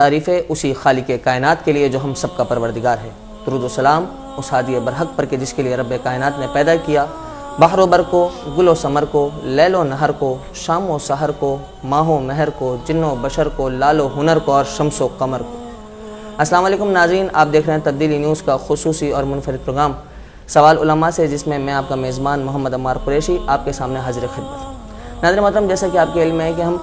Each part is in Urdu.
تعریف ہے اسی خالق کائنات کے لیے جو ہم سب کا پروردگار ہے۔ درود و سلام اس ہادی برحق پر کہ جس کے لیے رب کائنات نے پیدا کیا بحر و بر کو، گل و ثمر کو، لیل و نہر کو، شام و سحر کو، ماہ و مہر کو، جن و بشر کو، لال و ہنر کو اور شمس و قمر کو۔ السلام علیکم ناظرین، آپ دیکھ رہے ہیں تبدیلی نیوز کا خصوصی اور منفرد پروگرام سوال علماء سے، جس میں میں آپ کا میزبان محمد عمار قریشی آپ کے سامنے حاضر خدمت۔ ناظرین محترم، جیسا کہ آپ کے علم ہے کہ ہم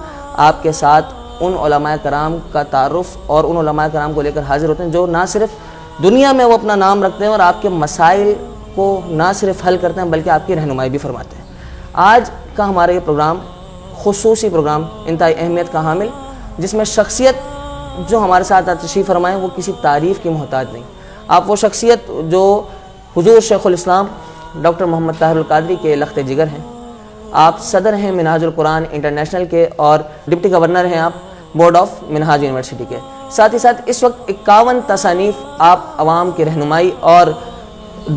آپ کے ساتھ ان علماء کرام کا تعارف اور ان علماء کرام کو لے کر حاضر ہوتے ہیں جو نہ صرف دنیا میں وہ اپنا نام رکھتے ہیں اور آپ کے مسائل کو نہ صرف حل کرتے ہیں بلکہ آپ کی رہنمائی بھی فرماتے ہیں۔ آج کا ہمارا یہ پروگرام خصوصی پروگرام انتہائی اہمیت کا حامل، جس میں شخصیت جو ہمارے ساتھ تشریف فرمائیں وہ کسی تعریف کی محتاج نہیں۔ آپ وہ شخصیت جو حضور شیخ الاسلام ڈاکٹر محمد طاہر القادری کے لخت جگر ہیں، آپ صدر ہیں منہاج القرآن انٹرنیشنل کے اور ڈپٹی گورنر ہیں آپ بورڈ آف منہاج یونیورسٹی کے۔ ساتھ ہی ساتھ اس وقت 51 تصانیف آپ عوام کی رہنمائی اور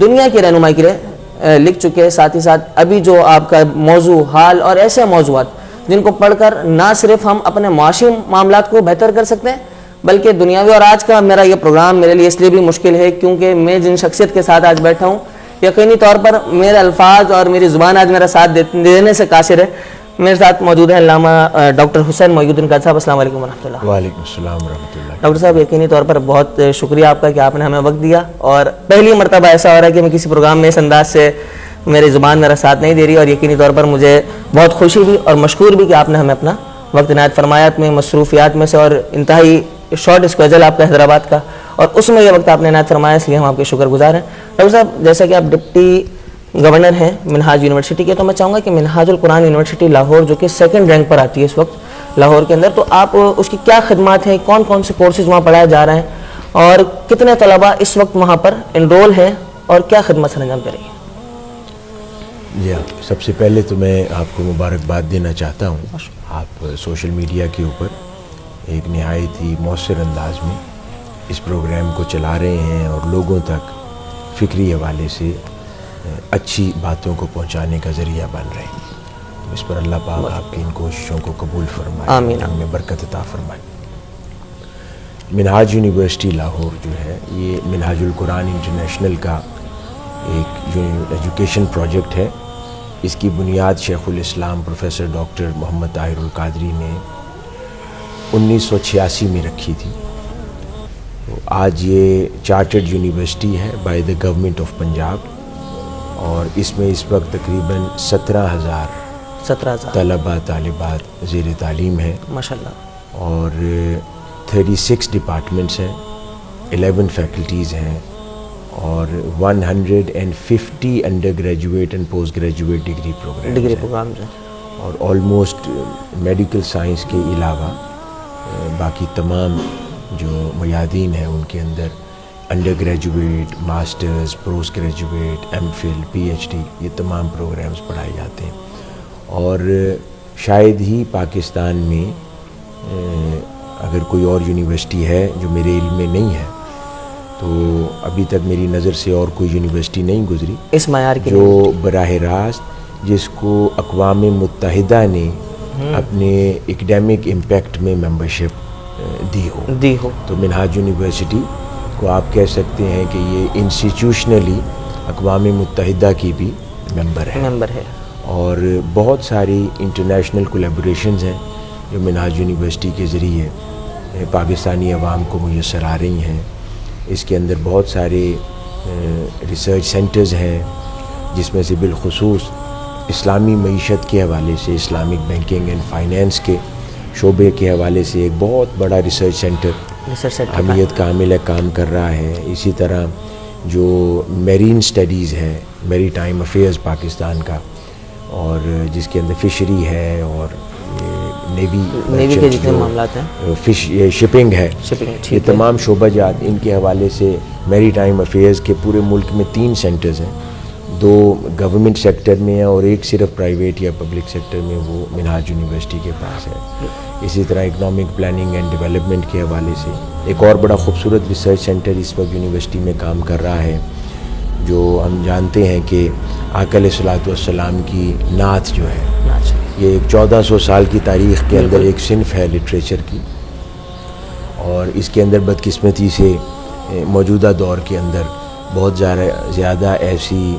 دنیا کی رہنمائی کے لیے لکھ چکے ہیں۔ ساتھ ہی ساتھ ابھی جو آپ کا موضوع حال اور ایسے موضوعات جن کو پڑھ کر نہ صرف ہم اپنے معاشی معاملات کو بہتر کر سکتے ہیں بلکہ دنیاوی، اور آج کا میرا یہ پروگرام میرے لیے اس لیے بھی مشکل ہے کیونکہ میں جن شخصیت کے ساتھ آج بیٹھا ہوں یقینی طور پر میرے الفاظ اور میری زبان آج میرا ساتھ دینے سے قاصر ہے۔ میرے ساتھ موجود ہیں علامہ ڈاکٹر حسین محی الدین قادری صاحب۔ السلام علیکم ورحمۃ اللہ۔ وعلیکم السلام ورحمۃ اللہ۔ ڈاکٹر صاحب، یقینی طور پر بہت شکریہ آپ کا کہ آپ نے ہمیں وقت دیا، اور پہلی مرتبہ ایسا ہو رہا ہے کہ میں کسی پروگرام میں اس انداز سے میری زبان میرا ساتھ نہیں دے رہی، اور یقینی طور پر مجھے بہت خوشی بھی اور مشکور بھی کہ آپ نے ہمیں اپنا وقت عنایت فرمایا میں مصروفیات میں سے، اور انتہائی شارٹ اسکیجول آپ کا حیدرآباد کا، اور اس میں یہ وقت آپ نے عنایت فرمایا، اس لیے ہم آپ کے شکر گزار ہیں۔ ڈاکٹر صاحب، جیسا کہ آپ ڈپٹی گورنر ہیں منہاج یونیورسٹی کے، تو میں چاہوں گا کہ منہاج القرآن یونیورسٹی لاہور جو کہ 2nd رینک پر آتی ہے اس وقت لاہور کے اندر، تو آپ اس کی کیا خدمات ہیں، کون کون سے کورسز وہاں پڑھائے جا رہے ہیں اور کتنے طلباء اس وقت وہاں پر انرول ہیں اور کیا خدمت سر انجام دے رہی ہیں؟ جی ہاں، سب سے پہلے تو میں آپ کو مبارکباد دینا چاہتا ہوں۔ آپ سوشل میڈیا کے اوپر ایک نہایت ہی مؤثر انداز میں اس پروگرام کو چلا رہے ہیں اور لوگوں تک فکری حوالے سے اچھی باتوں کو پہنچانے کا ذریعہ بن رہے ہیں۔ اس پر اللہ پاک آپ کی ان کوششوں کو قبول فرمائے، آمین، ان میں برکت عطا فرمائے۔ منہاج یونیورسٹی لاہور جو ہے یہ منہاج القرآن انٹرنیشنل کا ایک ایجوکیشن پروجیکٹ ہے۔ اس کی بنیاد شیخ الاسلام پروفیسر ڈاکٹر محمد طاہر القادری نے 1986 میں رکھی تھی۔ آج یہ چارٹرڈ یونیورسٹی ہے by the government of Punjab, اور اس میں اس وقت تقریباً 17,000 طلباء طالبات زیر تعلیم ہیں ماشاءاللہ، اور 36 ڈپارٹمنٹس ہیں، 11 فیکلٹیز ہیں، اور 150 undergraduate and postgraduate degree program جو اور آلموسٹ میڈیکل سائنس کے علاوہ باقی تمام جو میادین ہیں ان کے اندر undergraduate, masters, postgraduate, M phil, P H D, یہ تمام پروگرامز پڑھائے جاتے ہیں۔ اور شاید ہی پاکستان میں اگر کوئی اور یونیورسٹی ہے جو میرے علم میں نہیں ہے، تو ابھی تک میری نظر سے اور کوئی یونیورسٹی نہیں گزری اس معیار کی جو براہ راست جس کو اقوام متحدہ نے اپنے ایکڈیمک امپیکٹ میں ممبرشپ دی ہو۔ تو منہاج یونیورسٹی کو آپ کہہ سکتے ہیں کہ یہ انسٹیٹیوشنلی اقوام متحدہ کی بھی ممبر ہے، اور بہت ساری انٹرنیشنل کولیبوریشنز ہیں جو منہاج یونیورسٹی کے ذریعے پاکستانی عوام کو میسر آ رہی ہیں۔ اس کے اندر بہت سارے ریسرچ سینٹرز ہیں، جس میں سے بالخصوص اسلامی معیشت کے حوالے سے، اسلامک بینکنگ اینڈ فائنینس کے شعبے کے حوالے سے ایک بہت بڑا ریسرچ سینٹر اہمیت کا حامل کام کر رہا ہے۔ اسی طرح جو میرین سٹڈیز ہے، میری ٹائم افیئرز پاکستان کا، اور جس کے اندر فشری ہے اور نیوی کے جتنے معاملات ہیں، شپنگ ہے، یہ تمام شعبہ جات، ان کے حوالے سے میری ٹائم افیئرز کے پورے ملک میں 3 سینٹرز ہیں، 2 گورنمنٹ سیکٹر میں ہیں اور ایک صرف پرائیویٹ یا پبلک سیکٹر میں، وہ منہاج یونیورسٹی کے پاس ہے۔ اسی طرح اکنامک پلاننگ اینڈ ڈیولپمنٹ کے حوالے سے ایک اور بڑا خوبصورت ریسرچ سینٹر اس وقت یونیورسٹی میں کام کر رہا ہے، جو ہم جانتے ہیں کہ آقا علیہ الصلوۃ والسلام کی نعت جو ہے، یہ ایک 1400 سال کی تاریخ کے اندر ایک صنف ہے لٹریچر کی، اور اس کے اندر بدقسمتی سے موجودہ دور کے اندر بہت زیادہ ایسی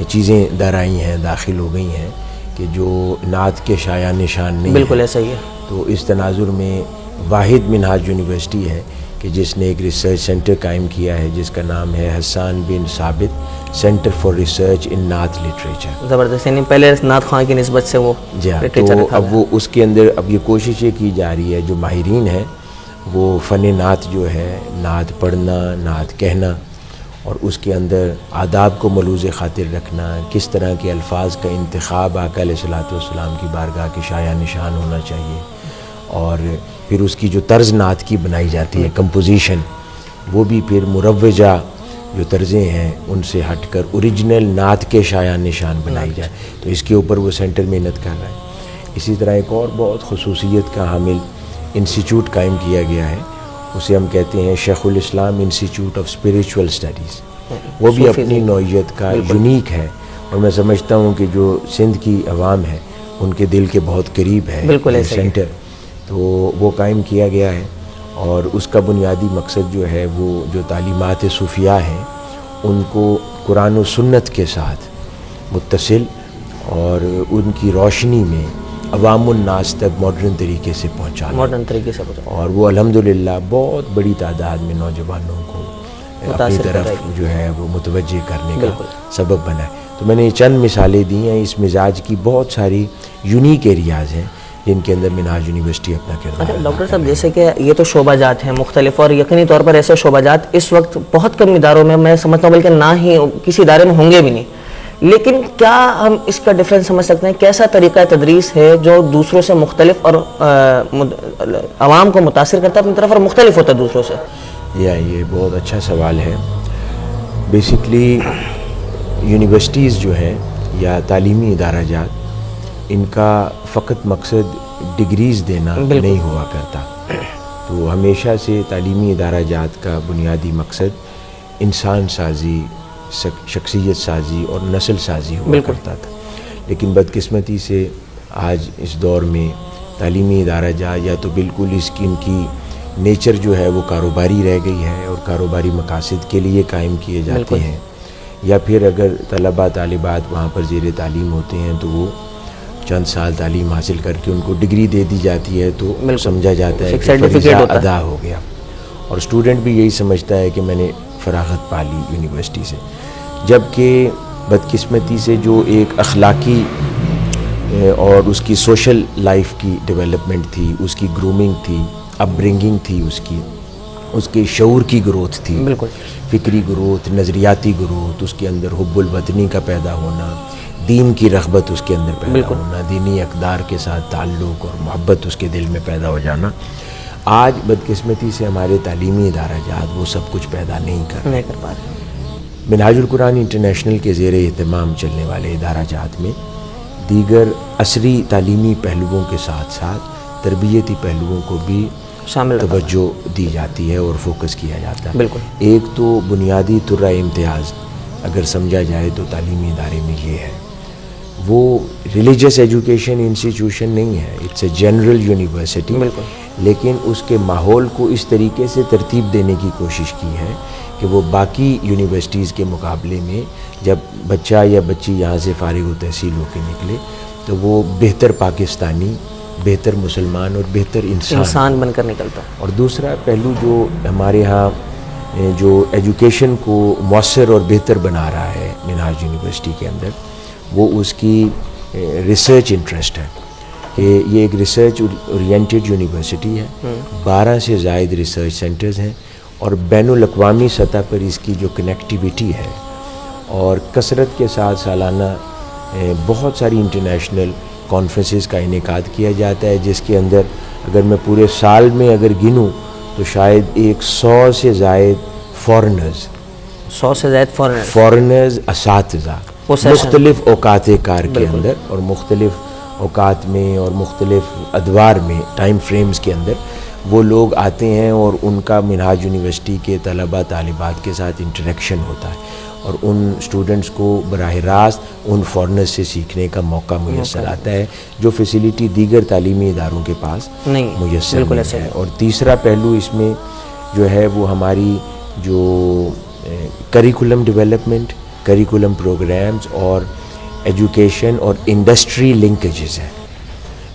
چیزیں در آئی ہیں، داخل ہو گئی ہیں کہ جو نعت کے شایع نشان نہیں، بالکل ایسا ہی ہے۔ تو اس تناظر میں واحد منہاج یونیورسٹی ہے کہ جس نے ایک ریسرچ سینٹر قائم کیا ہے جس کا نام ہے حسان بن ثابت سینٹر فار ریسرچ ان نعت لٹریچر۔ زبردست، یعنی پہلے نعت خواں کی نسبت سے وہ جی ہاں، لٹریچر تو رکھا اب گیا۔ وہ اس کے اندر اب یہ کوششیں کی جا رہی ہے، جو ماہرین ہیں وہ فن نعت جو ہے، نعت پڑھنا، نعت کہنا، اور اس کے اندر آداب کو ملوز خاطر رکھنا، کس طرح کے الفاظ کا انتخاب آقا علیہ الصلوۃ والسلام کی بارگاہ کی شایع نشان ہونا چاہیے، اور پھر اس کی جو طرز نعت کی بنائی جاتی ہے کمپوزیشن، وہ بھی پھر مروجہ جو طرزیں ہیں ان سے ہٹ کر اوریجنل نعت کے شایع نشان بنائی جائے، تو اس کے اوپر وہ سینٹر محنت کر رہا ہے۔ اسی طرح ایک اور بہت خصوصیت کا حامل انسٹیٹیوٹ قائم کیا گیا ہے، اسے ہم کہتے ہیں شیخ الاسلام انسٹیٹیوٹ آف اسپریچول اسٹڈیز۔ وہ بھی اپنی نوعیت کا یونیک ہے، اور میں سمجھتا ہوں کہ جو سندھ کی عوام ہے ان کے دل کے بہت قریب ہے یہ سینٹر، تو وہ قائم کیا گیا ہے، اور اس کا بنیادی مقصد جو ہے وہ جو تعلیمات صوفیہ ہیں ان کو قرآن و سنت کے ساتھ متصل اور ان کی روشنی میں عوام الناس تک ماڈرن طریقے سے پہنچانا، ماڈرن طریقے سے پہنچانا، اور وہ الحمدللہ بہت بڑی تعداد میں نوجوانوں کو اپنی طرف جو ہے وہ متوجہ کرنے کا سبب بنا ہے۔ تو میں نے یہ چند مثالیں دی ہیں، اس مزاج کی بہت ساری یونیک ایریاز ہیں جن کے اندر منہاج یونیورسٹی اپنا کردار۔ ڈاکٹر صاحب جیسے کہ یہ تو شعبہ جات ہیں مختلف، اور یقینی طور پر ایسے شعبہ جات اس وقت بہت کم اداروں میں سمجھتا ہوں، بلکہ نہ ہی کسی ادارے میں ہوں گے بھی نہیں، لیکن کیا ہم اس کا ڈفرینس سمجھ سکتے ہیں؟ کیسا طریقہ تدریس ہے جو دوسروں سے مختلف اور عوام کو متاثر کرتا ہے اپنی طرف اور مختلف ہوتا ہے دوسروں سے؟ یہ بہت اچھا سوال ہے۔ بیسکلی یونیورسٹیز جو ہیں یا تعلیمی ادارہ جات، ان کا فقط مقصد ڈگریز دینا نہیں ہوا کرتا، تو ہمیشہ سے تعلیمی ادارہ جات کا بنیادی مقصد انسان سازی، شخصیت سازی اور نسل سازی ہوا کرتا تھا، لیکن بدقسمتی سے آج اس دور میں تعلیمی ادارہ جات یا تو بالکل ان کی نیچر جو ہے وہ کاروباری رہ گئی ہے اور کاروباری مقاصد کے لیے قائم کیے جاتے ہیں، یا پھر اگر طلباء طالبات وہاں پر زیر تعلیم ہوتے ہیں تو وہ چند سال تعلیم حاصل کر کے ان کو ڈگری دے دی جاتی ہے تو سمجھا جاتا ہے کہ فریضہ ادا ہو گیا، اور اسٹوڈنٹ بھی یہی سمجھتا ہے کہ میں نے فراغت پا لی یونیورسٹی سے، جبکہ بدقسمتی سے جو ایک اخلاقی اور اس کی سوشل لائف کی ڈیولپمنٹ تھی، اس کی گرومنگ تھی، اپ برنگنگ تھی، اس کے شعور کی گروتھ تھی، فکری گروتھ، نظریاتی گروتھ، اس کے اندر حب الوطنی کا پیدا ہونا، دین کی رغبت اس کے اندر پیدا ہونا، دینی اقدار کے ساتھ تعلق اور محبت اس کے دل میں پیدا ہو جانا، آج بدقسمتی سے ہمارے تعلیمی ادارہ جات وہ سب کچھ پیدا نہیں کر پا رہے۔ منہاج القرآن انٹرنیشنل کے زیر اہتمام چلنے والے ادارہ جات میں دیگر عصری تعلیمی پہلوؤں کے ساتھ ساتھ تربیتی پہلوؤں کو بھی توجہ دی جاتی ہے اور فوکس کیا جاتا ہے۔ ایک تو بنیادی طرح امتیاز اگر سمجھا جائے تو تعلیمی ادارے میں یہ ہے، وہ ریلیجیس ایجوکیشن انسٹیٹیوشن نہیں ہے، اٹس اے جنرل یونیورسٹی، لیکن اس کے ماحول کو اس طریقے سے ترتیب دینے کی کوشش کی ہے کہ وہ باقی یونیورسٹیز کے مقابلے میں جب بچہ یا بچی یہاں سے فارغ و تحصیل ہو کے نکلے تو وہ بہتر پاکستانی، بہتر مسلمان اور بہتر انسان بن کر نکلتا۔ اور دوسرا پہلو جو ہمارے ہاں جو ایجوکیشن کو مؤثر اور بہتر بنا رہا ہے منہاج یونیورسٹی کے اندر، وہ اس کی ریسرچ انٹرسٹ ہے کہ یہ ایک ریسرچ اورینٹڈ یونیورسٹی ہے، 12 سے زائد ریسرچ سینٹرز ہیں، اور بین الاقوامی سطح پر اس کی جو کنیکٹیویٹی ہے، اور کثرت کے ساتھ سالانہ بہت ساری انٹرنیشنل کانفرنسز کا انعقاد کیا جاتا ہے، جس کے اندر اگر میں پورے سال میں اگر گنوں تو شاید 100 سے زائد فورنرز اساتذہ مختلف اوقات کار کے اندر اور مختلف اوقات میں اور مختلف ادوار میں ٹائم فریمز کے اندر وہ لوگ آتے ہیں اور ان کا منہاج یونیورسٹی کے طلباء طالبات کے ساتھ انٹریکشن ہوتا ہے اور ان اسٹوڈنٹس کو براہ راست ان فارنرز سے سیکھنے کا موقع میسر آتا ہے جو فیسیلیٹی دیگر تعلیمی اداروں کے پاس میسر نہیں ہے. اور تیسرا پہلو اس میں جو ہے وہ ہماری جو کریکولم ڈیولپمنٹ، کریکولم پروگرامز اور ایجوکیشن اور انڈسٹری لنکیجز ہیں.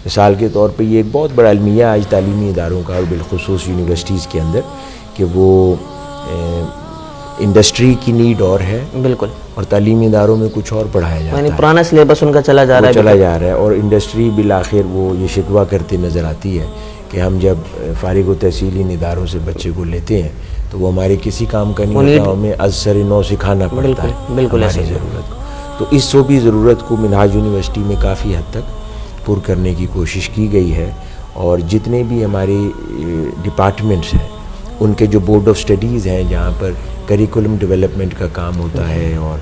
مثال کے طور پہ یہ ایک بہت بڑا المیہ آج تعلیمی اداروں کا اور بالخصوص یونیورسٹیز کے اندر کہ وہ انڈسٹری کی نیڈ اور ہے بالکل، اور تعلیمی اداروں میں کچھ اور پڑھایا جاتا ہے، یعنی پرانا سلیبس ان کا چلا جا رہا ہے اور انڈسٹری بالآخر وہ یہ شکوہ کرتے نظر آتی ہے کہ ہم جب فارغ و تحصیلی اداروں سے بچے کو لیتے ہیں تو وہ ہمارے کسی کام کا نہیں ہوتا، ہمیں از سر نو سکھانا پڑتا ہے ہماری ضرورت کو. تو اس صوبی ضرورت کو منہاج یونیورسٹی میں کافی حد تک پر کرنے کی کوشش کی گئی ہے. اور جتنے بھی ہمارے ڈپارٹمنٹس ہیں ان کے جو بورڈ آف اسٹڈیز ہیں جہاں پر کریکولم ڈیولپمنٹ کا کام ہوتا ہے اور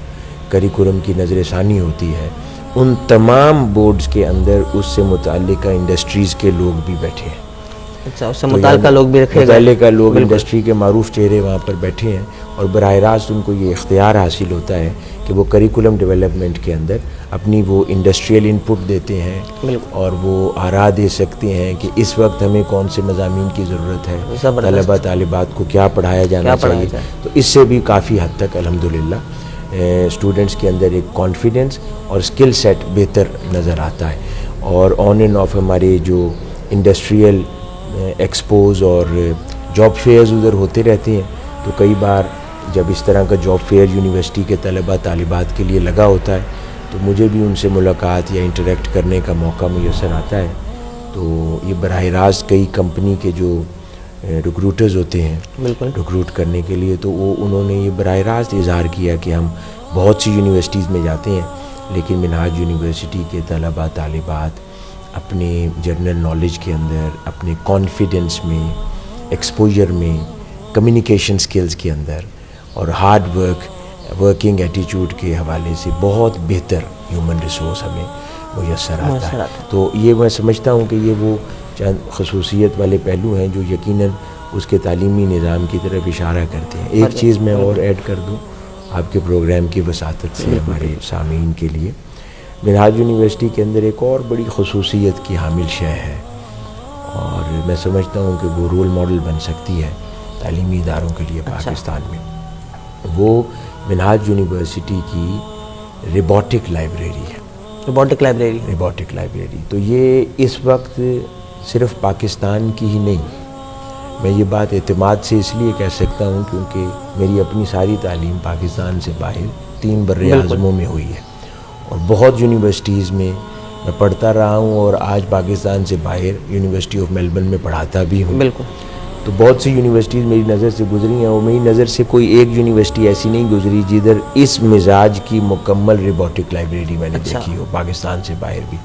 کریکولم کی نظر ثانی ہوتی ہے، ان تمام بورڈز کے اندر اس سے متعلقہ انڈسٹریز کے لوگ بھی بیٹھے ہیں. اچھا، اس سے متعلقہ لوگ بھی رکھے گئے، متعلقہ لوگ انڈسٹری کے معروف چہرے وہاں پر بیٹھے ہیں اور براہ راست ان کو یہ اختیار حاصل ہوتا ہے کہ وہ کریکولم ڈیولپمنٹ کے اندر اپنی وہ انڈسٹریل انپٹ دیتے ہیں اور وہ آراء دے سکتے ہیں کہ اس وقت ہمیں کون سے مضامین کی ضرورت ہے، طلباء طالبات کو کیا پڑھایا جانا چاہیے. تو اس سے بھی کافی حد تک الحمدللہ اسٹوڈنٹس کے اندر ایک کانفیڈنس اور اسکل سیٹ بہتر نظر آتا ہے. اور آن اینڈ آف ہمارے جو انڈسٹریل ایکسپوز اور جاب فیئرز ادھر ہوتے رہتے ہیں، تو کئی بار جب اس طرح کا جاب فیئر یونیورسٹی کے طلباء طالبات کے لیے لگا ہوتا ہے تو مجھے بھی ان سے ملاقات یا انٹریکٹ کرنے کا موقع میسر آتا ہے. تو یہ براہ راست کئی کمپنی کے جو ریکروٹرز ہوتے ہیں ریکروٹ کرنے کے لیے، تو وہ انہوں نے یہ براہ راست اظہار کیا کہ ہم بہت سی یونیورسٹیز میں جاتے ہیں لیکن منہاج یونیورسٹی کے طلباء طالبات اپنے جنرل نالج کے اندر، اپنے کانفیڈنس میں، ایکسپوجر میں، کمیونیکیشن سکلز کے اندر اور ہارڈ ورکنگ ایٹیچیوڈ کے حوالے سے بہت بہتر ہیومن ریسورس ہمیں میسر آتا ہے. تو یہ میں سمجھتا ہوں کہ یہ وہ چند خصوصیت والے پہلو ہیں جو یقیناً اس کے تعلیمی نظام کی طرف اشارہ کرتے ہیں. ایک چیز میں اور ایڈ کر دوں آپ کے پروگرام کی وساطت سے ہمارے سامعین کے لیے، منہاج یونیورسٹی کے اندر ایک اور بڑی خصوصیت کی حامل شے ہے اور میں سمجھتا ہوں کہ وہ رول ماڈل بن سکتی ہے تعلیمی اداروں کے لیے پاکستان میں. وہ منہاج یونیورسٹی کی روبوٹک لائبریری ہے. روبوٹک لائبریری تو یہ اس وقت صرف پاکستان کی ہی نہیں، میں یہ بات اعتماد سے اس لیے کہہ سکتا ہوں کیونکہ میری اپنی ساری تعلیم پاکستان سے باہر 3 بر اعظموں میں ہوئی ہے اور بہت یونیورسٹیز میں پڑھتا رہا ہوں اور آج پاکستان سے باہر یونیورسٹی آف میلبرن میں پڑھاتا بھی ہوں. تو بہت سی یونیورسٹیز میری نظر سے گزری ہیں اور میری نظر سے کوئی ایک یونیورسٹی ایسی نہیں گزری جدھر اس مزاج کی مکمل روبوٹک لائبریری میں نے دیکھی ہو پاکستان سے باہر بھی.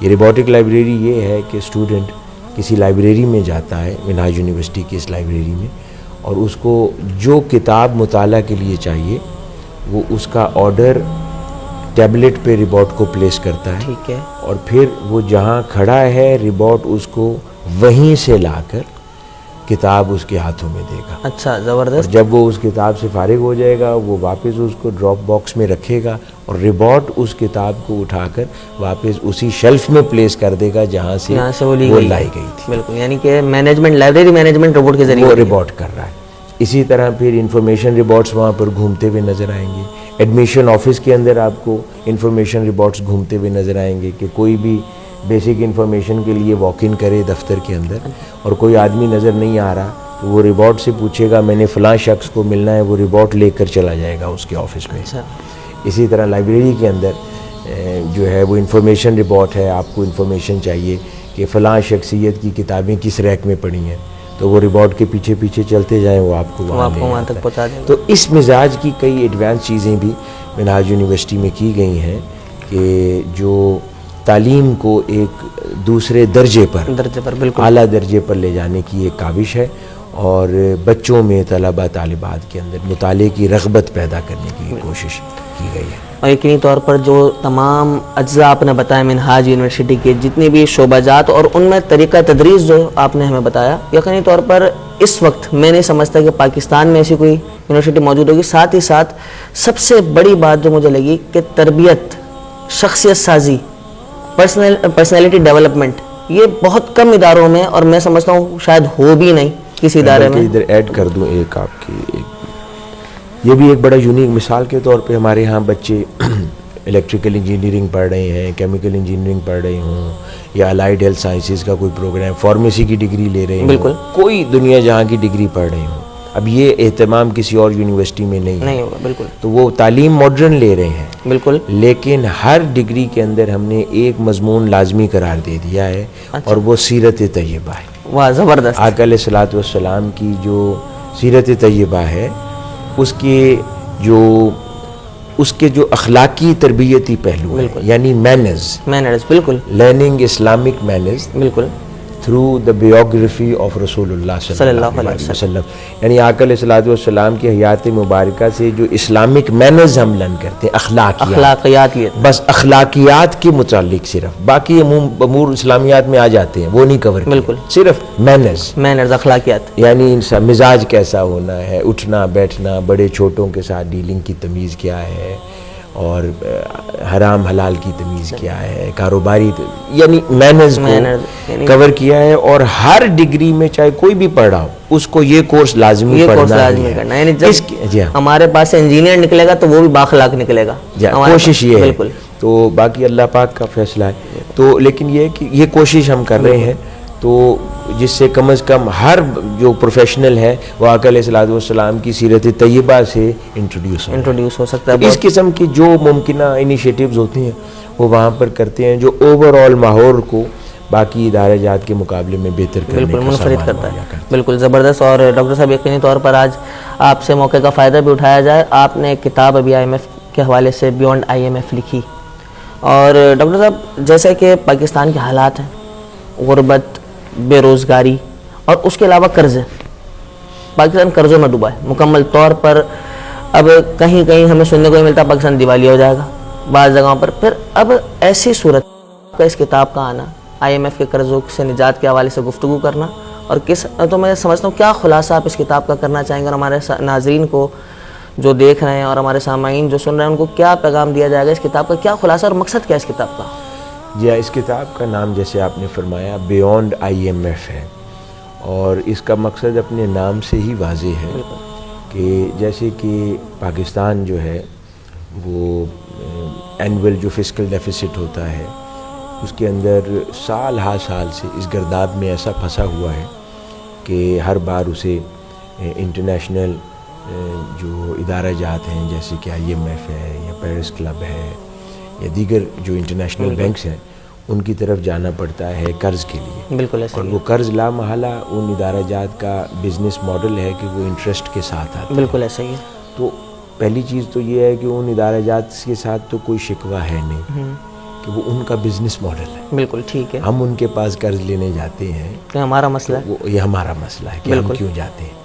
یہ روبوٹک لائبریری یہ ہے کہ اسٹوڈنٹ کسی لائبریری میں جاتا ہے، منہاج یونیورسٹی کی اس لائبریری میں، اور اس کو جو کتاب مطالعہ کے لیے چاہیے وہ اس کا آرڈر ٹیبلٹ پہ روبوٹ کو پلیس کرتا ہے، ٹھیک ہے، اور پھر وہ جہاں کھڑا ہے روبوٹ اس کو وہیں سے لا کر کتاب اس کے ہاتھوں میں دے گا. اچھا، زبردست. اور جب وہ اس کتاب سے فارغ ہو جائے گا وہ واپس اس کو ڈراپ باکس میں رکھے گا اور روبوٹ اس کتاب کو اٹھا کر واپس اسی شیلف میں پلیس کر دے گا جہاں سے وہ لائی گئی تھی. بالکل، یعنی کہ مینجمنٹ، لائبریری مینجمنٹ روبوٹ کے ذریعے وہ روبوٹ کر رہا ہے. اسی طرح پھر انفارمیشن روبوٹس وہاں پر گھومتے ہوئے نظر آئیں گے. ایڈمیشن آفس کے اندر آپ کو انفارمیشن روبوٹس گھومتے ہوئے نظر آئیں گے کہ کوئی بھی بیسک انفارمیشن کے لیے واک ان کرے دفتر کے اندر اور کوئی آدمی نظر نہیں آ رہا تو وہ روبوٹ سے پوچھے گا میں نے فلاں شخص کو ملنا ہے، وہ روبوٹ لے کر چلا جائے گا اس کے آفس میں. اسی طرح لائبریری کے اندر جو ہے وہ انفارمیشن روبوٹ ہے. آپ کو انفارمیشن چاہیے کہ فلاں شخصیت کی کتابیں کس ریک میں پڑی ہیں تو وہ روبوٹ کے پیچھے پیچھے چلتے جائیں، وہ آپ کو وہاں تک پہنچا دیں. تو اس مزاج کی کئی ایڈوانس چیزیں بھی منہاج یونیورسٹی میں کی گئی ہیں کہ جو تعلیم کو ایک دوسرے درجے پر بالکل اعلیٰ درجے پر لے جانے کی ایک کاوش ہے. اور بچوں میں طلبہ طالبات کے اندر مطالعے کی رغبت پیدا کرنے کی کوشش کی گئی ہے. اور یقینی طور پر جو تمام اجزاء آپ نے بتایا منہاج یونیورسٹی کے جتنی بھی شعبہ جات اور ان میں طریقہ تدریس جو آپ نے ہمیں بتایا، یقینی طور پر اس وقت میں نہیں سمجھتا کہ پاکستان میں ایسی کوئی یونیورسٹی موجود ہوگی. ساتھ ہی ساتھ سب سے بڑی بات جو مجھے لگی کہ تربیت، شخصیت سازی، پرسنالٹی ڈیولپمنٹ، یہ بہت کم اداروں میں، اور میں سمجھتا ہوں شاید ہو بھی نہیں کسی ادارے میں. ادھر ایڈ کر دوں ایک آپ کی یہ بھی ایک بڑا یونیک مثال کے طور پہ ہمارے ہاں بچے الیکٹریکل انجینئرنگ پڑھ رہے ہیں، کیمیکل انجینئرنگ پڑھ رہے ہوں، یا الائیڈ ہیلتھ سائنسز کا کوئی پروگرام، فارمیسی کی ڈگری لے رہے ہیں، بالکل کوئی دنیا جہاں کی ڈگری پڑھ رہے ہوں. اب یہ اہتمام کسی اور یونیورسٹی میں نہیں ہوگا. بالکل. تو وہ تعلیم ماڈرن لے رہے ہیں بالکل. لیکن ہر ڈگری کے اندر ہم نے ایک مضمون لازمی قرار دے دیا ہے، اور وہ سیرت طیبہ ہے. واہ، زبردست. آقا علیہ الصلوۃ والسلام کی جو سیرت طیبہ ہے، اس کے جو اخلاقی تربیتی پہلو ہے، یعنی مینرز، بالکل، لرننگ اسلامک مینرز بالکل، تھرو دا بیوگرافی آف رسول اللہ صلی اللہ علیہ وسلم. یعنی آقا علیہ الصلوۃ والسلام کی حیات مبارکہ سے جو اسلامک مینرز ہم لرن کرتے ہیں، اخلاقیات، بس اخلاقیات کے متعلق صرف، باقی امور اسلامیات میں آ جاتے ہیں، وہ نہیں کور کرتے. بالکل، صرف مینرز، اخلاقیات، یعنی انسان مزاج کیسا ہونا ہے، اٹھنا بیٹھنا، بڑے چھوٹوں کے ساتھ ڈیلنگ کی تمیز کیا ہے، اور حرام حلال کی تمیز کیا ہے، کاروباری، یعنی مینرز کو کور کیا ہے. اور ہر ڈگری میں چاہے کوئی بھی پڑھ رہا ہو، اس کو یہ کورس لازمی پڑھنا ہے. یعنی جب ہمارے پاس سے انجینئر نکلے گا تو وہ بھی بااخلاق نکلے گا. کوشش یہ ہے. تو باقی اللہ پاک کا فیصلہ ہے. تو لیکن یہ کہ یہ کوشش ہم کر رہے ہیں، تو جس سے کم از کم ہر جو پروفیشنل ہے وہ آقا علیہ الصلوۃ والسلام کی سیرت طیبہ سے انٹروڈیوس ہو سکتا ہے. اس قسم کی جو ممکنہ انیشیٹیوز ہوتی ہیں وہ وہاں پر کرتے ہیں، جو اوور آل ماحول کو باقی ادارہ جات کے مقابلے میں بہتر کرنے کا منفرد کرتا ہے. بالکل زبردست. اور ڈاکٹر صاحب یقینی طور پر آج آپ سے موقع کا فائدہ بھی اٹھایا جائے. آپ نے ایک کتاب ابھی IMF کے حوالے سے بیونڈ IMF لکھی، اور ڈاکٹر صاحب جیسے کہ پاکستان کے حالات ہیں، غربت، بے روزگاری، اور اس کے علاوہ قرضے، پاکستان قرضوں میں ڈوبا ہے مکمل طور پر. اب کہیں کہیں ہمیں سننے کو ملتا پاکستان دیوالیہ ہو جائے گا بعض جگہوں پر. پھر اب ایسی صورت کا اس کتاب کا آنا، IMF کے قرضوں سے نجات کے حوالے سے گفتگو کرنا، اور تو میں سمجھتا ہوں کیا خلاصہ آپ اس کتاب کا کرنا چاہیں گے، اور ہمارے ناظرین کو جو دیکھ رہے ہیں اور ہمارے سامعین جو سن رہے ہیں ان کو کیا پیغام دیا جائے گا، اس کتاب کا کیا خلاصہ اور مقصد کیا ہے اس کتاب کا؟ جی، اس کتاب کا نام جیسے آپ نے فرمایا بیونڈ IMF ہے، اور اس کا مقصد اپنے نام سے ہی واضح ہے کہ جیسے کہ پاکستان جو ہے وہ اینول جو فسکل ڈیفیسٹ ہوتا ہے، اس کے اندر سال ہا سال سے اس گرداب میں ایسا پھنسا ہوا ہے کہ ہر بار اسے انٹرنیشنل جو ادارہ جات ہیں جیسے کہ IMF ہے یا پیرس کلب ہے یا دیگر جو انٹرنیشنل بینکس ہیں، ان کی طرف جانا پڑتا ہے قرض کے لیے. بالکل ایسا. اور وہ قرض لا محالہ ان ادارہ جات کا بزنس ماڈل ہے کہ وہ انٹرسٹ کے ساتھ آتا ہے. بالکل ایسا ہی ہے. تو پہلی چیز تو یہ ہے کہ ان ادارہ جات کے ساتھ تو کوئی شکوہ ہے نہیں کہ وہ ان کا بزنس ماڈل ہے. بالکل ٹھیک ہے. ہم ان کے پاس قرض لینے جاتے ہیں کہ ہمارا مسئلہ ہے، یہ ہمارا مسئلہ ہے کہ ہم کیوں جاتے ہیں،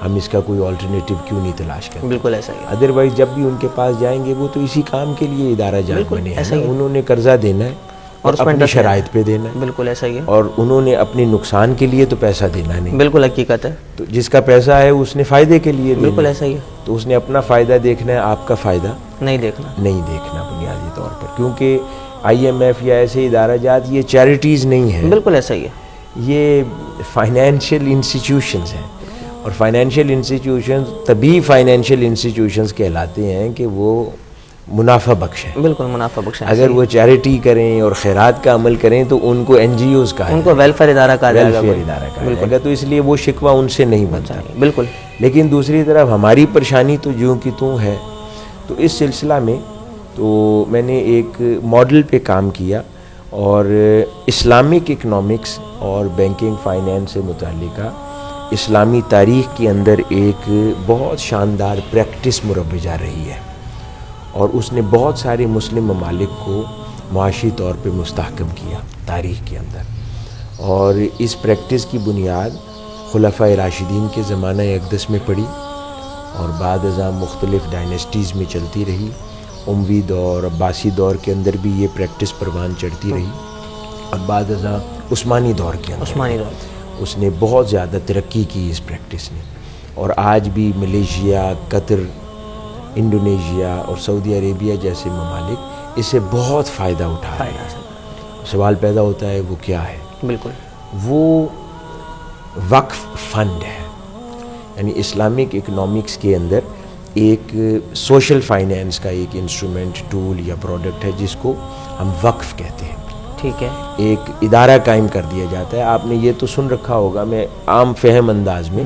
ہم اس کا کوئی آلٹرنیٹیو کیوں نہیں تلاش کرتے. بالکل ایسا ہی. ادروائز جب بھی ان کے پاس جائیں گے وہ تو اسی کام کے لیے ادارہ جات بنے ہیں، انہوں نے قرضہ دینا ہے اور اپنی شرائط پہ دینا ہے. بالکل ایسا ہی ہے. اور انہوں نے اپنے نقصان کے لیے تو پیسہ دینا نہیں. بالکل حقیقت ہے. تو جس کا پیسہ ہے اس نے فائدے کے لیے دینا. بالکل ایسا ہی ہے. تو اس نے اپنا فائدہ دیکھنا ہے، آپ کا فائدہ نہیں دیکھنا بنیادی طور پر. کیونکہ IMF یا ایسے ادارہ جات یہ چیریٹیز نہیں ہیں. بالکل ایسا ہی ہے. یہ فائنینشیل انسٹیٹیوشنز ہیں، اور فائنینشیل انسٹیٹیوشنز تبھی فائنینشیل انسٹیٹیوشنز کہلاتے ہیں کہ وہ منافع بخش ہیں. بالکل منافع بخش ہیں. اگر وہ چیریٹی کریں اور خیرات کا عمل کریں تو ان کو NGOs کا، ان کو ویلفیئر ادارہ کہا جائے گا. تو اس لیے وہ شکوہ ان سے نہیں بنتا. بالکل. لیکن دوسری طرف ہماری پریشانی تو جوں کی توں ہے. تو اس سلسلہ میں تو میں نے ایک ماڈل پہ کام کیا، اور اسلامک اکنامکس اور بینکنگ فائنینس سے متعلقہ اسلامی تاریخ کے اندر ایک بہت شاندار پریکٹس مروجہ رہی ہے، اور اس نے بہت سارے مسلم ممالک کو معاشی طور پہ مستحکم کیا تاریخ کے اندر. اور اس پریکٹس کی بنیاد خلفائے راشدین کے زمانہ اقدس میں پڑی اور بعد ازاں مختلف ڈائنیسٹیز میں چلتی رہی. اموی دور عباسی دور کے اندر بھی یہ پریکٹس پروان چڑھتی رہی اور بعد ازاں عثمانی دور کے اندر اس نے بہت زیادہ ترقی کی اس پریکٹس نے. اور آج بھی ملیشیا، قطر، انڈونیشیا اور سعودی عربیہ جیسے ممالک اس سے بہت فائدہ اٹھا رہے ہیں. سوال پیدا ہوتا ہے وہ کیا ہے؟ بالکل وہ وقف فنڈ ہے. یعنی اسلامک اکنامکس کے اندر ایک سوشل فائنینس کا ایک انسٹرومنٹ، ٹول یا پروڈکٹ ہے جس کو ہم وقف کہتے ہیں. ٹھیک ہے. ایک ادارہ قائم کر دیا جاتا ہے. آپ نے یہ تو سن رکھا ہوگا، میں عام فہم انداز میں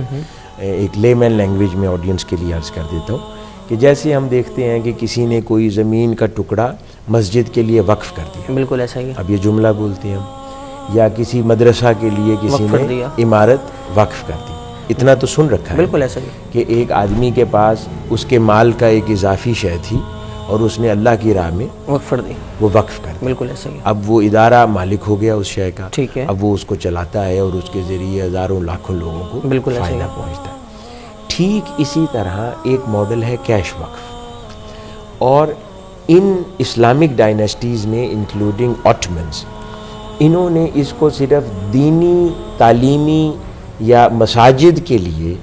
ایک لے مین لینگویج میں آڈینس کے لیے عرض کر دیتا ہوں کہ جیسے ہم دیکھتے ہیں کہ کسی نے کوئی زمین کا ٹکڑا مسجد کے لیے وقف کر دیا. بالکل ایسا ہی. اب یہ جملہ بولتے ہیں ہم. یا کسی مدرسہ کے لیے کسی نے عمارت وقف کر دی. اتنا تو سن رکھا ہے. بالکل ایسا ہی. کہ ایک آدمی کے پاس اس کے مال کا ایک اضافی شے تھی اور اس نے اللہ کی راہ میں وقف کر دی، وہ وقف کر دی. بالکل ایسا ہی. اب وہ ادارہ مالک ہو گیا اس شے کا. ٹھیک ہے. اب وہ اس کو چلاتا ہے اور اس کے ذریعے ہزاروں لاکھوں لوگوں کو بالکل فائدہ پہنچتا ہے. ٹھیک اسی طرح ایک ماڈل ہے کیش وقف. اور ان اسلامک ڈائنیسٹیز نے انکلوڈنگ آٹمنز، انہوں نے اس کو صرف دینی، تعلیمی یا مساجد کے لیے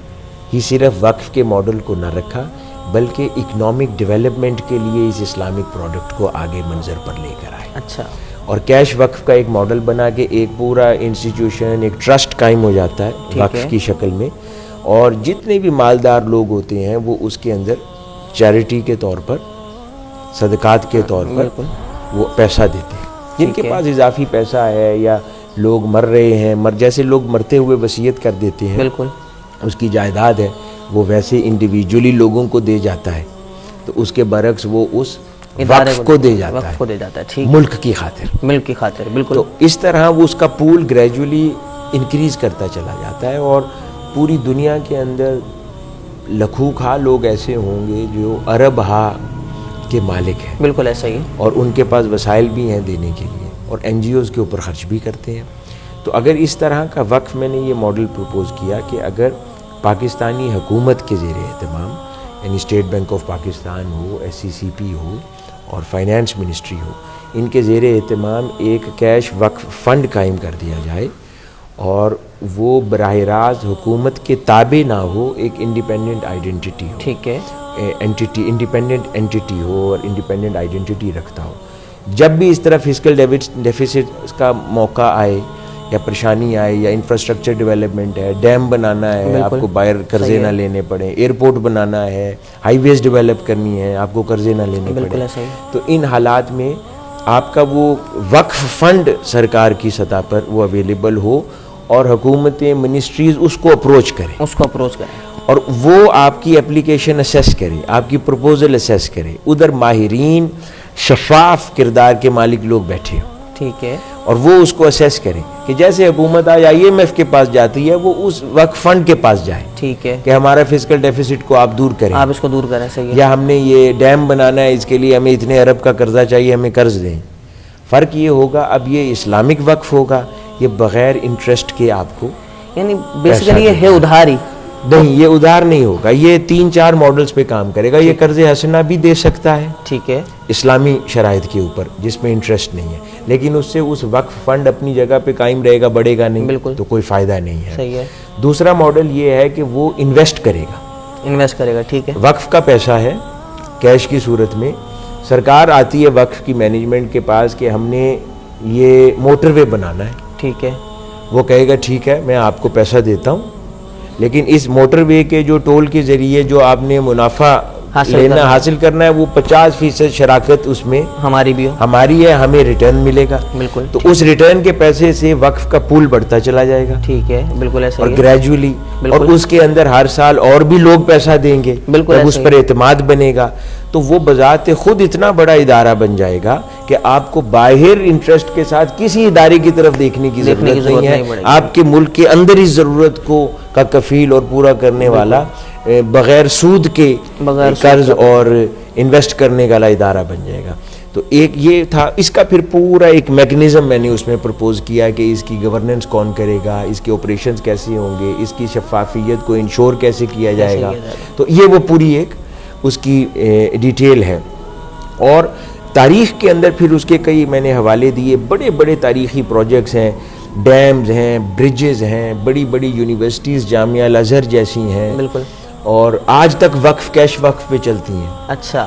ہی صرف وقف کے ماڈل کو نہ رکھا بلکہ اکنامک ڈیولپمنٹ کے لیے اس اسلامک پروڈکٹ کو آگے منظر پر لے کر آئے. اچھا. اور کیش وقف کا ایک ماڈل بنا کے ایک پورا انسٹیٹیوشن، ایک ٹرسٹ قائم ہو جاتا ہے وقف کی شکل میں. اور جتنے بھی مالدار لوگ ہوتے ہیں وہ اس کے اندر چیریٹی کے طور پر، صدقات کے طور پر وہ پیسہ دیتے ہیں. جن کے پاس اضافی پیسہ ہے یا لوگ مر رہے ہیں، جیسے لوگ مرتے ہوئے وصیت کر دیتے ہیں، بالکل اس کی جائیداد ہے وہ ویسے انڈیویجولی لوگوں کو دے جاتا ہے تو اس کے برعکس وہ اس وقف کو دے جاتا ہے ملک کی خاطر. بالکل. تو اس طرح وہ اس کا پول گریجولی انکریز کرتا چلا جاتا ہے اور پوری دنیا کے اندر لکھوں کھا لوگ ایسے ہوں گے جو ارب ہا کے مالک ہیں. بالکل ایسا ہی. اور ان کے پاس وسائل بھی ہیں دینے کے لیے اور این جی اوز کے اوپر خرچ بھی کرتے ہیں. تو اگر اس طرح کا وقف میں نے یہ ماڈل پروپوز کیا کہ اگر پاکستانی حکومت کے زیر اہتمام، یعنی اسٹیٹ بینک آف پاکستان ہو، ایس سی سی پی ہو اور فائنانس منسٹری ہو، ان کے زیر اہتمام ایک کیش وقف فنڈ قائم کر دیا جائے اور وہ براہ راست حکومت کے تابع نہ ہو، ایک انڈیپینڈنٹ آئیڈینٹی ہو. ٹھیک ہے. انڈیپینڈنٹ اینٹیٹی ہو اور انڈیپینڈنٹ آئیڈینٹی رکھتا ہو. جب بھی اس طرح فسکل ڈیفیسٹ کا موقع آئے یا پریشانی آئے یا انفراسٹرکچر ڈیولپمنٹ ہے، ڈیم بنانا ہے، آپ کو باہر قرضے نہ لینے پڑیں، ایئرپورٹ بنانا ہے، ہائی ویز ڈیولپ کرنی ہے، آپ کو قرضے نہ لینے پڑیں، تو ان حالات میں آپ کا وہ وقف فنڈ سرکار کی سطح پر وہ اویلیبل ہو اور حکومتیں، منسٹریز اس کو اپروچ کریں اور وہ آپ کی اپلیکیشن اسیس کرے، آپ کی پروپوزل اسیس کرے. ادھر ماہرین، شفاف کردار کے مالک لوگ بیٹھے ہوں. ٹھیک ہے. اور وہ اس کو اسیس کریں کہ جیسے حکومت آج آئی ایم ایف کے پاس جاتی ہے وہ اس وقف فنڈ کے پاس جائے. ٹھیک ہے. کہ ہمارا فسکل ڈیفیسٹ کو آپ دور کریں، آپ اس کو دور کریں. صحیح ہے. یا ہم نے یہ ڈیم بنانا ہے، اس کے لیے ہمیں اتنے ارب کا قرضہ چاہیے، ہمیں قرض دیں. فرق یہ ہوگا اب یہ اسلامک وقف ہوگا، یہ بغیر انٹرسٹ کے آپ کو، یعنی بیسیکلی یہ ہے ادھاری نہیں، یہ ادھار نہیں ہوگا، یہ 3-4 ماڈلز پہ کام کرے گا. یہ قرض حسنہ بھی دے سکتا ہے، ٹھیک ہے، اسلامی شرائط کے اوپر جس میں انٹرسٹ نہیں ہے، لیکن اس سے اس وقف فنڈ اپنی جگہ پہ قائم رہے گا، بڑھے گا نہیں، بالکل، تو کوئی فائدہ نہیں ہے. صحیح ہے. دوسرا ماڈل یہ ہے کہ وہ انویسٹ کرے گا. ٹھیک ہے. وقف کا پیسہ ہے کیش کی صورت میں، سرکار آتی ہے وقف کی مینجمنٹ کے پاس کہ ہم نے یہ موٹر وے بنانا ہے. ٹھیک ہے. وہ کہے گا ٹھیک ہے میں آپ کو پیسہ دیتا ہوں، لیکن اس موٹر وے کے جو ٹول کے ذریعے جو آپ نے منافع حاصل کرنا ہے وہ 50% شراکت اس میں ہماری ہے، ہمیں ریٹرن ملے گا. بالکل. تو اس ریٹرن کے پیسے سے وقف کا پول بڑھتا چلا جائے گا. ٹھیک ہے. بالکل ایسا اور گریجولی، اور اس کے اندر ہر سال اور بھی لوگ پیسہ دیں گے، جب اس پر اعتماد بنے گا تو وہ بذات خود اتنا بڑا ادارہ بن جائے گا کہ آپ کو باہر انٹرسٹ کے ساتھ کسی ادارے کی طرف دیکھنے کی ضرورت نہیں ہے. آپ کے ملک کے اندر اس ضرورت کو کا کفیل اور پورا کرنے والا بغیر سود کے قرض اور انویسٹ کرنے والا ادارہ بن جائے گا. تو ایک یہ تھا. اس کا پھر پورا ایک میکنزم میں نے اس میں پرپوز کیا کہ اس کی گورننس کون کرے گا, اس کے آپریشنز کیسے ہوں گے, اس کی شفافیت کو انشور کیسے کیا جائے گا. تو یہ وہ پوری ایک اس کی ڈیٹیل ہے. اور تاریخ کے اندر پھر اس کے کئی میں نے حوالے دیے. بڑے بڑے تاریخی پروجیکٹس ہیں, ڈیمز ہیں, برجز ہیں, بڑی بڑی یونیورسٹیز جامعہ الازہر جیسی ہیں, بالکل, اور آج تک وقف کیش وقف پہ چلتی ہیں. اچھا,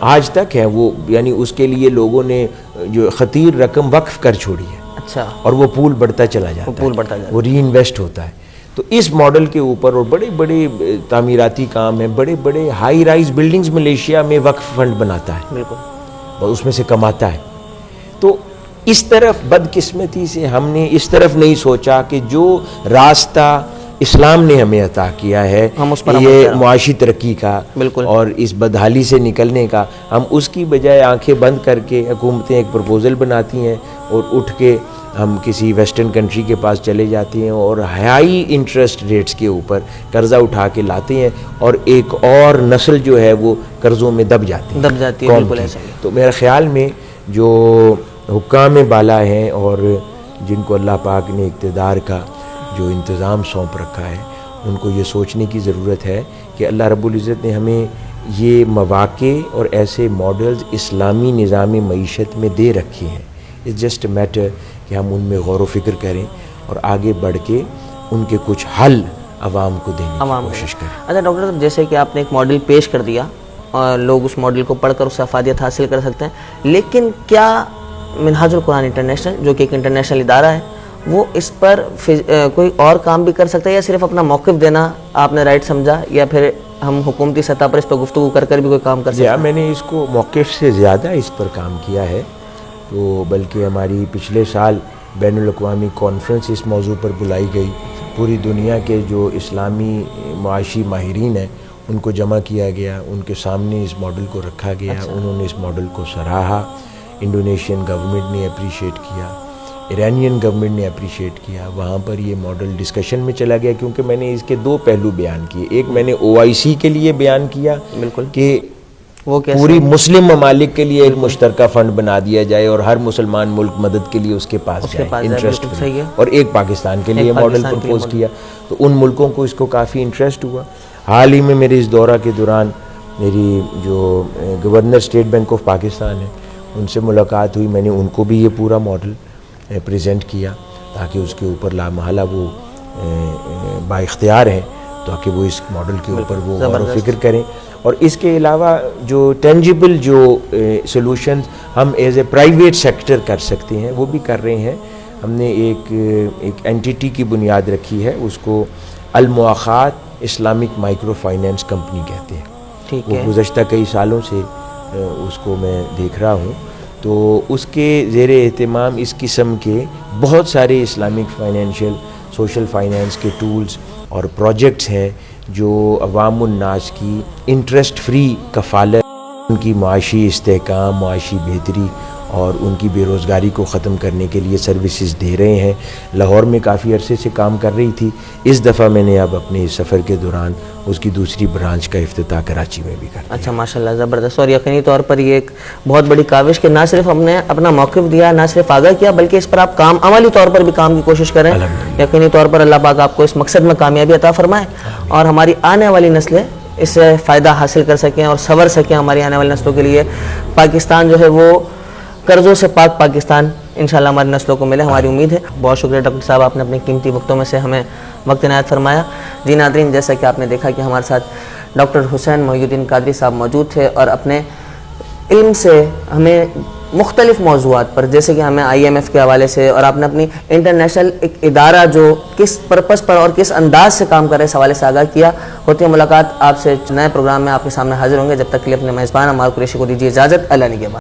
آج تک ہے وہ, یعنی اس کے لیے لوگوں نے جو خطیر رقم وقف کر چھوڑی ہے. اچھا, اور وہ پول بڑھتا چلا جاتا ہے, وہ ری انویسٹ ہوتا ہے. تو اس ماڈل کے اوپر اور بڑے بڑے تعمیراتی کام ہیں, بڑے بڑے ہائی رائز بلڈنگز ملیشیا میں وقف فنڈ بناتا ہے, بالکل, اور اس میں سے کماتا ہے. تو اس طرف بدقسمتی سے ہم نے اس طرف نہیں سوچا کہ جو راستہ اسلام نے ہمیں عطا کیا ہے یہ معاشی ترقی کا اور اس بدحالی سے نکلنے کا, ہم اس کی بجائے آنکھیں بند کر کے حکومتیں ایک پروپوزل بناتی ہیں اور اٹھ کے ہم کسی ویسٹرن کنٹری کے پاس چلے جاتے ہیں اور ہائی انٹرسٹ ریٹس کے اوپر قرضہ اٹھا کے لاتے ہیں, اور ایک اور نسل جو ہے وہ قرضوں میں دب جاتی ہے. تو میرے خیال میں جو حکام بالا ہیں اور جن کو اللہ پاک نے اقتدار کا جو انتظام سونپ رکھا ہے, ان کو یہ سوچنے کی ضرورت ہے کہ اللہ رب العزت نے ہمیں یہ مواقع اور ایسے ماڈلز اسلامی نظام معیشت میں دے رکھے ہیں. اٹس جسٹ اے میٹر کہ ہم ان میں غور و فکر کریں اور آگے بڑھ کے ان کے کچھ حل عوام کو دینے کی کوشش کریں. اچھا ڈاکٹر صاحب, جیسے کہ آپ نے ایک ماڈل پیش کر دیا اور لوگ اس ماڈل کو پڑھ کر اس سے افادیت حاصل کر سکتے ہیں, لیکن کیا منہاج القرآن انٹرنیشنل جو کہ ایک انٹرنیشنل ادارہ ہے وہ اس پر کوئی اور کام بھی کر سکتا ہے, یا صرف اپنا موقف دینا آپ نے رائٹ سمجھا, یا پھر ہم حکومتی سطح پر اس پر گفتگو کر کر بھی کوئی کام کر سکتے ہیں؟ میں نے اس کو موقف سے زیادہ اس پر کام کیا ہے. تو بلکہ ہماری پچھلے سال بین الاقوامی کانفرنس اس موضوع پر بلائی گئی. پوری دنیا کے جو اسلامی معاشی ماہرین ہیں ان کو جمع کیا گیا, ان کے سامنے اس ماڈل کو رکھا گیا. انہوں نے اس ماڈل کو سراہا. انڈونیشین گورنمنٹ نے اپریشیٹ کیا, ایرانین گورنمنٹ نے اپریشیٹ کیا. وہاں پر یہ ماڈل ڈسکشن میں چلا گیا, کیونکہ میں نے اس کے دو پہلو بیان کیے. ایک میں نے OIC کے لیے بیان کیا کہ وہ پوری مسلم ممالک کے لیے ایک مشترکہ فنڈ بنا دیا جائے اور ہر مسلمان ملک مدد کے لیے اس کے پاس جائے انٹرسٹ فری, اور ایک پاکستان کے لیے ماڈل پرپوز کیا. تو ان ملکوں کو اس کو کافی انٹرسٹ ہوا. حال ہی میں میرے اس دورہ کے دوران میری جو governor state Bank of Pakistan ہے ان سے ملاقات ہوئی. میں نے ان کو بھی یہ پورا ماڈل پریزنٹ کیا تاکہ اس کے اوپر لامحالہ وہ با اختیار ہیں, تاکہ وہ اس ماڈل کے اوپر وہ غور و فکر کریں. اور اس کے علاوہ جو ٹینجیبل جو سلوشنز ہم ایز اے پرائیویٹ سیکٹر کر سکتے ہیں وہ بھی کر رہے ہیں. ہم نے ایک اینٹیٹی کی بنیاد رکھی ہے, اس کو المواخات اسلامک مائکرو فائنینس کمپنی کہتے ہیں. وہ گزشتہ کئی سالوں سے اس کو میں دیکھ رہا ہوں. تو اس کے زیر اہتمام اس قسم کے بہت سارے اسلامک فائنینشیل سوشل فائنینس کے ٹولز اور پروجیکٹس ہیں جو عوام الناس کی انٹرسٹ فری کفالت, ان کی معاشی استحکام, معاشی بہتری اور ان کی بے روزگاری کو ختم کرنے کے لیے سروسز دے رہے ہیں. لاہور میں کافی عرصے سے کام کر رہی تھی. اس دفعہ میں نے اب اپنے اس سفر کے دوران اس کی دوسری برانچ کا افتتاح کراچی میں بھی کر دیا. اچھا ماشاءاللہ, زبردست. اور یقینی طور پر یہ ایک بہت بڑی کاوش کہ نہ صرف ہم نے اپنا موقف دیا, نہ صرف آگاہ کیا, بلکہ اس پر آپ کام عملی طور پر بھی کام کی کوشش کریں. یقینی طور پر اللہ پاک آپ کو اس مقصد میں کامیابی عطا فرمائے اور ہماری آنے والی نسلیں اس سے فائدہ حاصل کر سکیں اور سنور سکیں. ہماری آنے والی نسلوں کے لیے پاکستان جو ہے وہ قرضوں سے پاک پاکستان انشاءاللہ ہماری نسلوں کو ملے, ہماری امید ہے. بہت شکریہ ڈاکٹر صاحب, آپ نے اپنے قیمتی وقتوں میں سے ہمیں وقت عنایت فرمایا. جی ناظرین, جیسا کہ آپ نے دیکھا کہ ہمارے ساتھ ڈاکٹر حسین محی الدین قادری صاحب موجود تھے اور اپنے علم سے ہمیں مختلف موضوعات پر, جیسے کہ ہمیں IMF کے حوالے سے, اور آپ نے اپنی انٹرنیشنل ایک ادارہ جو کس پرپس پر اور کس انداز سے کام کر رہے اس حوالے سے آگاہ کیا. ہوتی ہے ملاقات آپ سے نئے پروگرام میں آپ کے سامنے حاضر ہوں گے. جب تک کے لیے اپنے میزبان عمار قریشی کو دیجیے اجازت. اللہ نگہبان.